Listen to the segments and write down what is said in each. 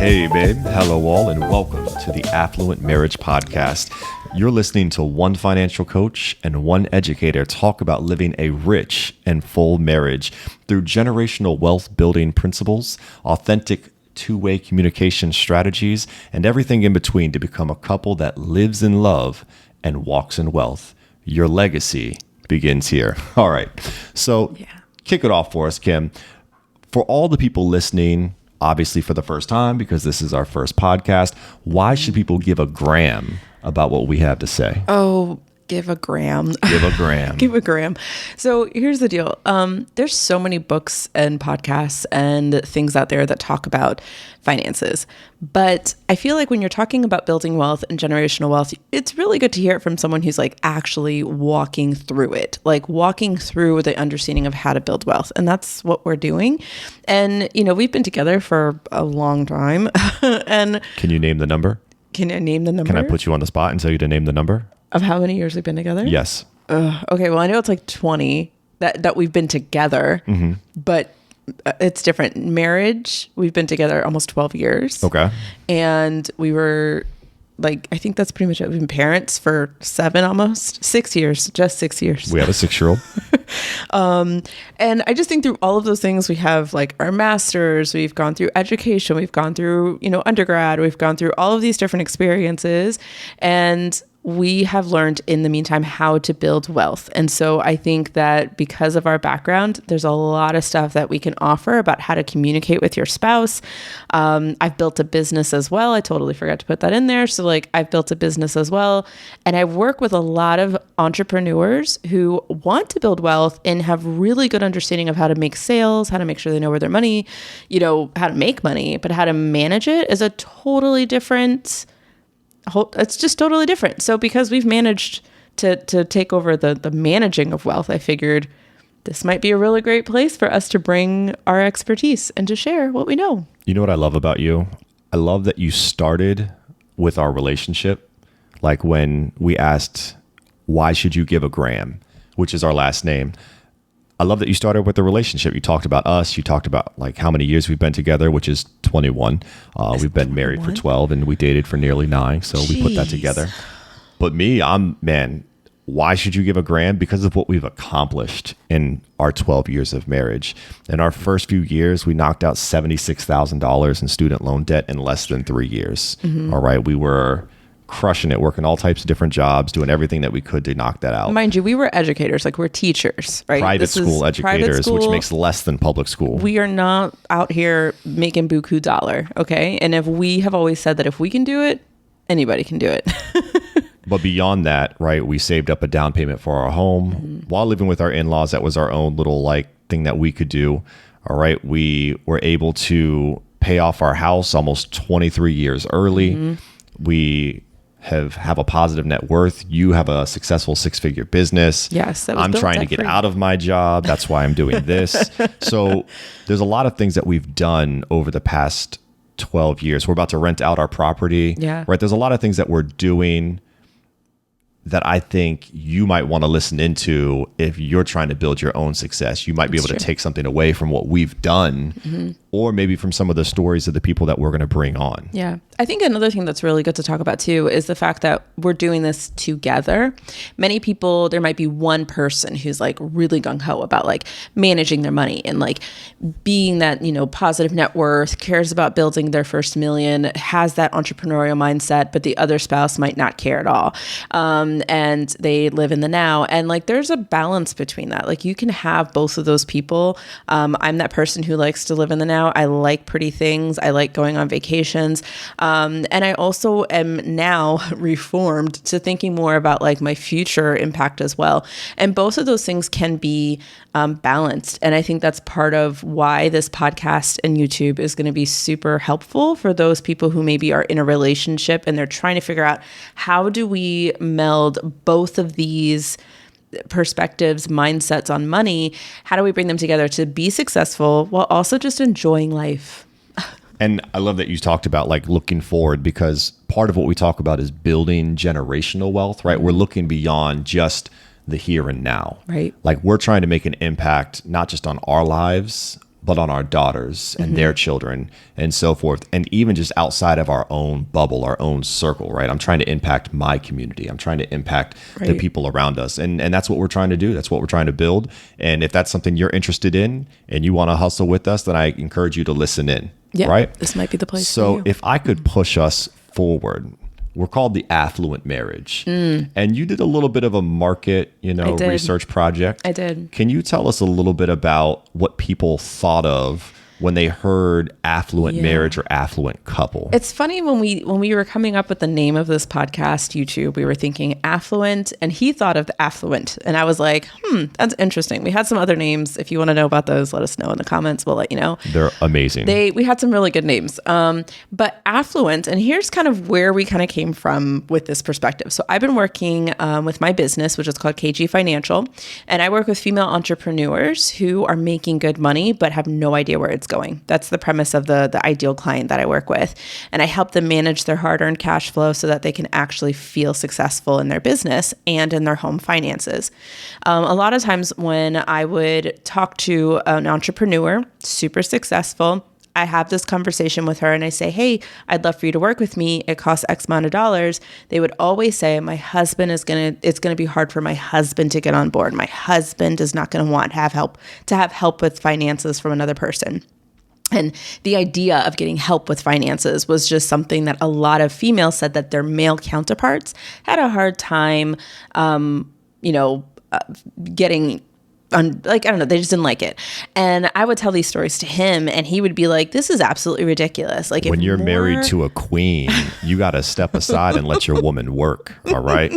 Hey, babe. Hello, all, and welcome to the Affluent Marriage Podcast. You're listening to one financial coach and one educator talk about living a rich and full marriage through generational wealth building principles, authentic two-way communication strategies, and everything in between to become a couple that lives in love and walks in wealth. Your legacy begins here. All right. So kick it off for us, Kim. For all the people listening, obviously for the first time, because this is our first podcast, why should people give a gram about what we have to say? Oh, give a gram. Give a gram. Give a gram. So here's the deal. There's so many books and podcasts and things out there that talk about finances. But I feel like when you're talking about building wealth and generational wealth, it's really good to hear it from someone who's like actually walking through it, like walking through the understanding of how to build wealth. And that's what we're doing. And, you know, we've been together for a long time. And can you name the number? Can I name the number? Can I put you on the spot and tell you to name the number? Of how many years we've been together? Yes. Okay, well, I know it's like 20 that we've been together, but it's different. Marriage, we've been together almost 12 years. Okay. And we were like, I think that's pretty much it. We've been parents for 6 years, just 6 years. We have a 6-year-old. And I just think through all of those things, we have like our masters, we've gone through education, we've gone through, undergrad, we've gone through all of these different experiences, and we have learned in the meantime how to build wealth. And so I think that because of our background, there's a lot of stuff that we can offer about how to communicate with your spouse. I've built a business as well. I totally forgot to put that in there. So like I've built a business as well. And I work with a lot of entrepreneurs who want to build wealth and have really good understanding of how to make sales, how to make sure they know where their money, how to make money, but how to manage it is a totally different. It's just totally different. So because we've managed to take over the managing of wealth, I figured this might be a really great place for us to bring our expertise and to share what we know. You know what I love about you? I love that you started with our relationship. Like when we asked, why should you give a gram, which is our last name? I love that you started with the relationship. You talked about us. You talked about like how many years we've been together, which is 21. We've been married for 12 and we dated for nearly 9. So we put that together. But me, why should you give a gram? Because of what we've accomplished in our 12 years of marriage. In our first few years, we knocked out $76,000 in student loan debt in less than 3 years. All right. We were crushing it, working all types of different jobs, doing everything that we could to knock that out. Mind you, we were educators, like we're teachers, right? Private school educators, which makes less than public school. We are not out here making buku dollar, okay? And if we have always said that if we can do it, anybody can do it. But beyond that, right, we saved up a down payment for our home. While living with our in-laws, that was our own little like thing that we could do. All right, we were able to pay off our house almost 23 years early. We have a positive net worth. You have a successful 6-figure business. Yes, that was I'm trying to get out of my job. That's why I'm doing this. So there's a lot of things that we've done over the past 12 years. We're about to rent out our property. Yeah. Right. There's a lot of things that we're doing that I think you might want to listen into if you're trying to build your own success. You might be able to take something away from what we've done, or maybe from some of the stories of the people that we're going to bring on. Yeah. I think another thing that's really good to talk about too is the fact that we're doing this together. Many people, there might be one person who's like really gung-ho about like managing their money and like being that, positive net worth, cares about building their first million, has that entrepreneurial mindset, but the other spouse might not care at all. And they live in the now. And like, there's a balance between that. Like you can have both of those people. I'm that person who likes to live in the now. I like pretty things. I like going on vacations. And I also am now reformed to thinking more about like my future impact as well. And both of those things can be balanced. And I think that's part of why this podcast and YouTube is going to be super helpful for those people who maybe are in a relationship and they're trying to figure out how do we meld both of these perspectives, mindsets on money. How do we bring them together to be successful while also just enjoying life? And I love that you talked about like looking forward, because part of what we talk about is building generational wealth, right? We're looking beyond just the here and now, right? Like we're trying to make an impact, not just on our lives, but on our daughters and their children and so forth. And even just outside of our own bubble, our own circle, right? I'm trying to impact my community. I'm trying to impact the people around us. And that's what we're trying to do. That's what we're trying to build. And if that's something you're interested in and you want to hustle with us, then I encourage you to listen in, right? This might be the place So for you. if I could push us forward, we're called the Affluent Marriage. And you did a little bit of a market, research project. I did. Can you tell us a little bit about what people thought of when they heard affluent marriage or affluent couple? It's funny when we were coming up with the name of this podcast, YouTube, we were thinking affluent, and he thought of affluent, and I was like, that's interesting. We had some other names. If you want to know about those, let us know in the comments. We'll let you know. They're amazing. We had some really good names, but affluent, and here's kind of where we kind of came from with this perspective. So I've been working with my business, which is called KG Financial, and I work with female entrepreneurs who are making good money but have no idea where it's going. That's the premise of the ideal client that I work with. And I help them manage their hard-earned cash flow so that they can actually feel successful in their business and in their home finances. A lot of times when I would talk to an entrepreneur, super successful, I have this conversation with her and I say, hey, I'd love for you to work with me. It costs X amount of dollars. They would always say, it's going to be hard for my husband to get on board. My husband is not going to want to have help with finances from another person. And the idea of getting help with finances was just something that a lot of females said that their male counterparts had a hard time, getting I don't know, they just didn't like it. And I would tell these stories to him and he would be like, this is absolutely ridiculous. Like, when you're married to a queen, you got to step aside and let your woman work. All right.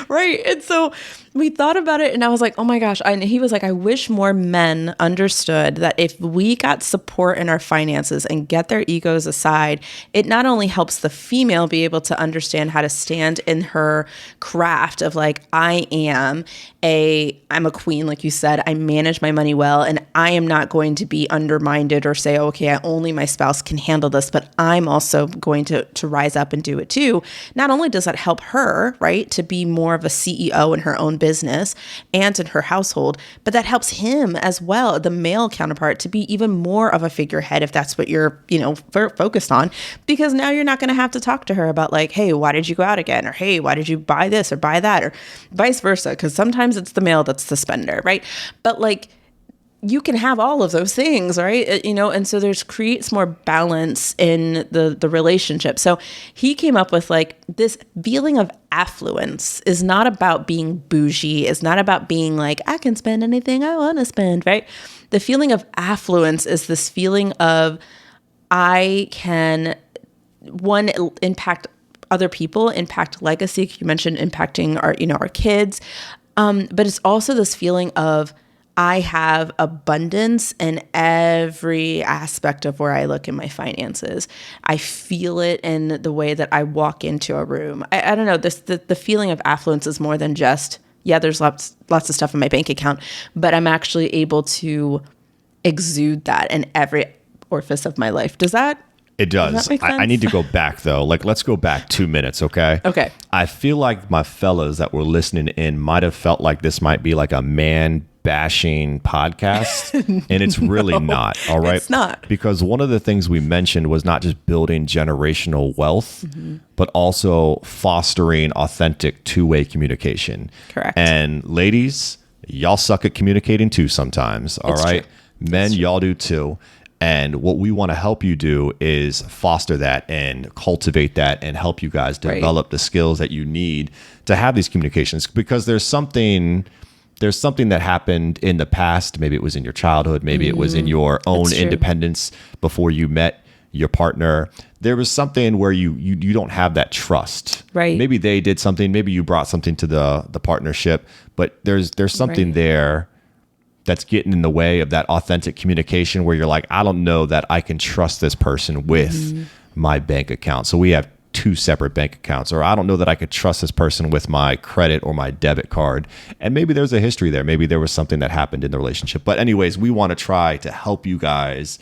Right. And so we thought about it and I was like, oh my gosh. And he was like, I wish more men understood that if we got support in our finances and get their egos aside, it not only helps the female be able to understand how to stand in her craft of like, I'm a queen, like you said, I manage my money well, and I am not going to be undermined or say, okay, only my spouse can handle this, but I'm also going to rise up and do it too. Not only does that help her, right, to be more of a CEO in her own business and in her household, but that helps him as well, the male counterpart, to be even more of a figurehead if that's what you're, focused on, because now you're not going to have to talk to her about like, hey, why did you go out again? Or hey, why did you buy this or buy that? Or vice versa, because sometimes it's the male that's the spender, right? But like, you can have all of those things, right? And so creates more balance in the relationship. So he came up with like this feeling of affluence is not about being bougie. It's not about being like, I can spend anything I want to spend, right? The feeling of affluence is this feeling of I can, one, impact other people, impact legacy. You mentioned impacting our kids. But it's also this feeling of I have abundance in every aspect of where I look in my finances. I feel it in the way that I walk into a room. I don't know, the feeling of affluence is more than just, there's lots of stuff in my bank account, but I'm actually able to exude that in every orifice of my life. Does that? It does. I need to go back though. Like, let's go back 2 minutes, okay? Okay. I feel like my fellas that were listening in might have felt like this might be like a man bashing podcast, and it's really not. All right, it's not, because one of the things we mentioned was not just building generational wealth, but also fostering authentic two-way communication. Correct. And ladies, y'all suck at communicating too sometimes. All right, men, y'all do too. And what we want to help you do is foster that and cultivate that and help you guys develop the skills that you need to have these communications, because there's something that happened in the past. Maybe it was in your childhood. Maybe it was in your own independence before you met your partner. There was something where you don't have that trust. Right. Maybe they did something. Maybe you brought something to the partnership, but there's something there that's getting in the way of that authentic communication where you're like, I don't know that I can trust this person with my bank account. So we have 2 separate bank accounts, or I don't know that I could trust this person with my credit or my debit card. And maybe there's a history there. Maybe there was something that happened in the relationship. But anyways, we want to try to help you guys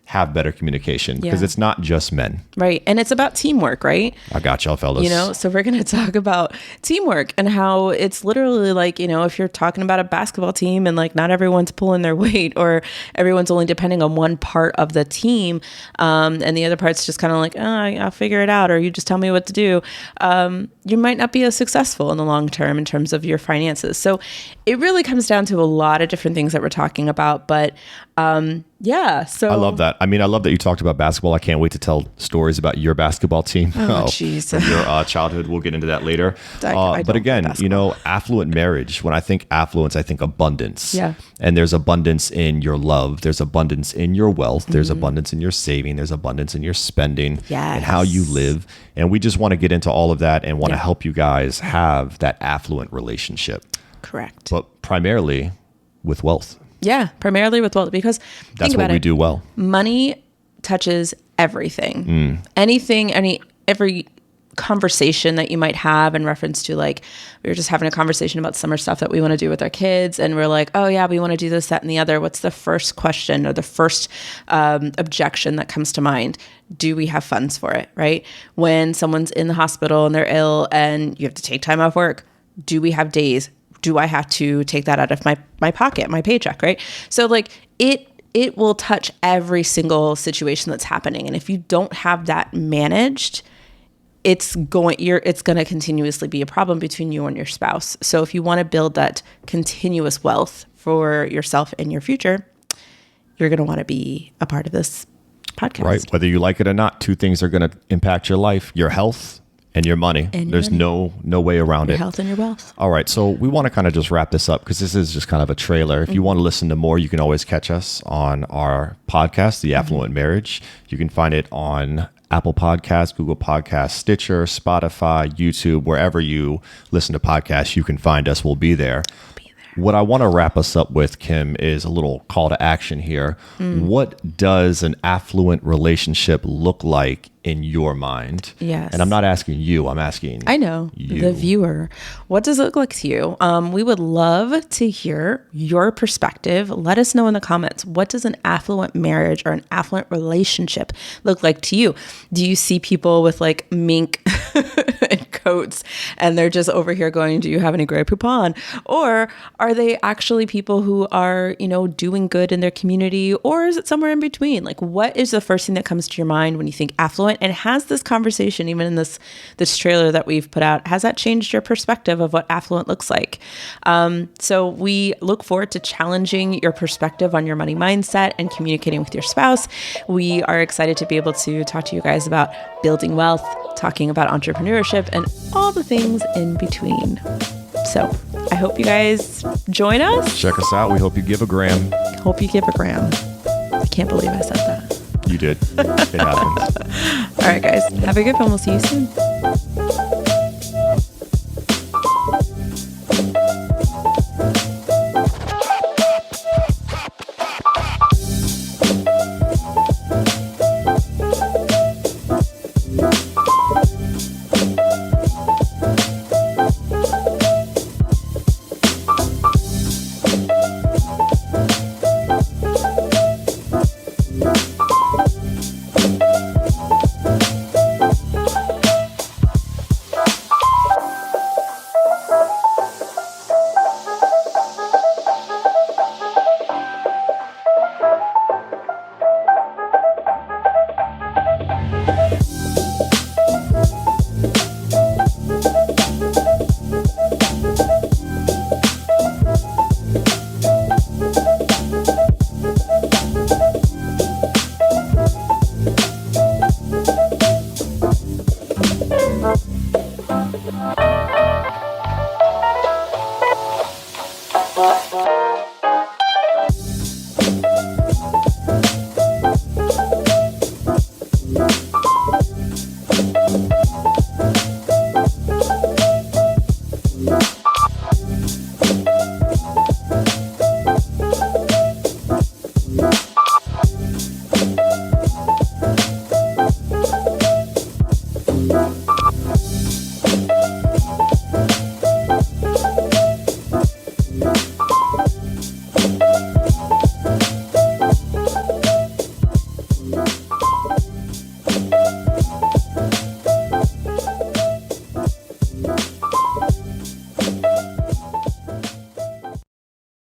have better communication because it's not just men. Right. And it's about teamwork, right? I got y'all, fellas. You know, so we're going to talk about teamwork and how it's literally like, you know, if you're talking about a basketball team and like not everyone's pulling their weight or everyone's only depending on one part of the team and the other part's just kind of like, I'll figure it out, or you just tell me what to do. You might not be as successful in the long term in terms of your finances. So it really comes down to a lot of different things that we're talking about. But yeah, so I love that. I mean, I love that you talked about basketball. I can't wait to tell stories about your basketball team. Oh, jeez. From your childhood. We'll get into that later. But again, you know, affluent marriage, when I think affluence, I think abundance. Yeah. And there's abundance in your love. There's abundance in your wealth. There's abundance in your saving. There's abundance in your spending and how you live. And we just want to get into all of that and want to help you guys have that affluent relationship. Correct. But primarily with wealth. Yeah, primarily with wealth, because that's what we do well. Money touches everything. Anything, every conversation that you might have in reference to, like, we were just having a conversation about summer stuff that we want to do with our kids, and we're like, oh yeah, we want to do this, that, and the other. What's the first question or the first objection that comes to mind? Do we have funds for it, right? When someone's in the hospital and they're ill and you have to take time off work, do we have days? Do I have to take that out of my pocket, my paycheck, right? So like it will touch every single situation that's happening. And if you don't have that managed, it's going to continuously be a problem between you and your spouse. So if you want to build that continuous wealth for yourself and your future, you're going to want to be a part of this podcast. Right. Whether you like it or not, two things are going to impact your life: your health and your money. There's no way around your it. Your health and your wealth. All right. So we want to kind of just wrap this up because this is just kind of a trailer. If you want to listen to more, you can always catch us on our podcast, The Affluent Marriage. You can find it on Apple Podcasts, Google Podcasts, Stitcher, Spotify, YouTube, wherever you listen to podcasts, you can find us. We'll be there. What I want to wrap us up with, Kim, is a little call to action here. What does an affluent relationship look like in your mind? Yes. And I'm not asking you, I'm asking I know, you. The viewer. What does it look like to you? We would love to hear your perspective. Let us know in the comments. What does an affluent marriage or an affluent relationship look like to you? Do you see people with like mink and coats and they're just over here going, do you have any Grey Poupon? Or are they actually people who are, you know, doing good in their community? Or is it somewhere in between? Like, what is the first thing that comes to your mind when you think affluent? And has this conversation, even in this trailer that we've put out, has that changed your perspective of what affluent looks like? So we look forward to challenging your perspective on your money mindset and communicating with your spouse. We are excited to be able to talk to you guys about building wealth, talking about entrepreneurship, and all the things in between. So I hope you guys join us. Check us out. We hope you give a gram. Hope you give a gram. I can't believe I said that. You did. It happens. All right, guys. Have a good one. We'll see you soon. Bye.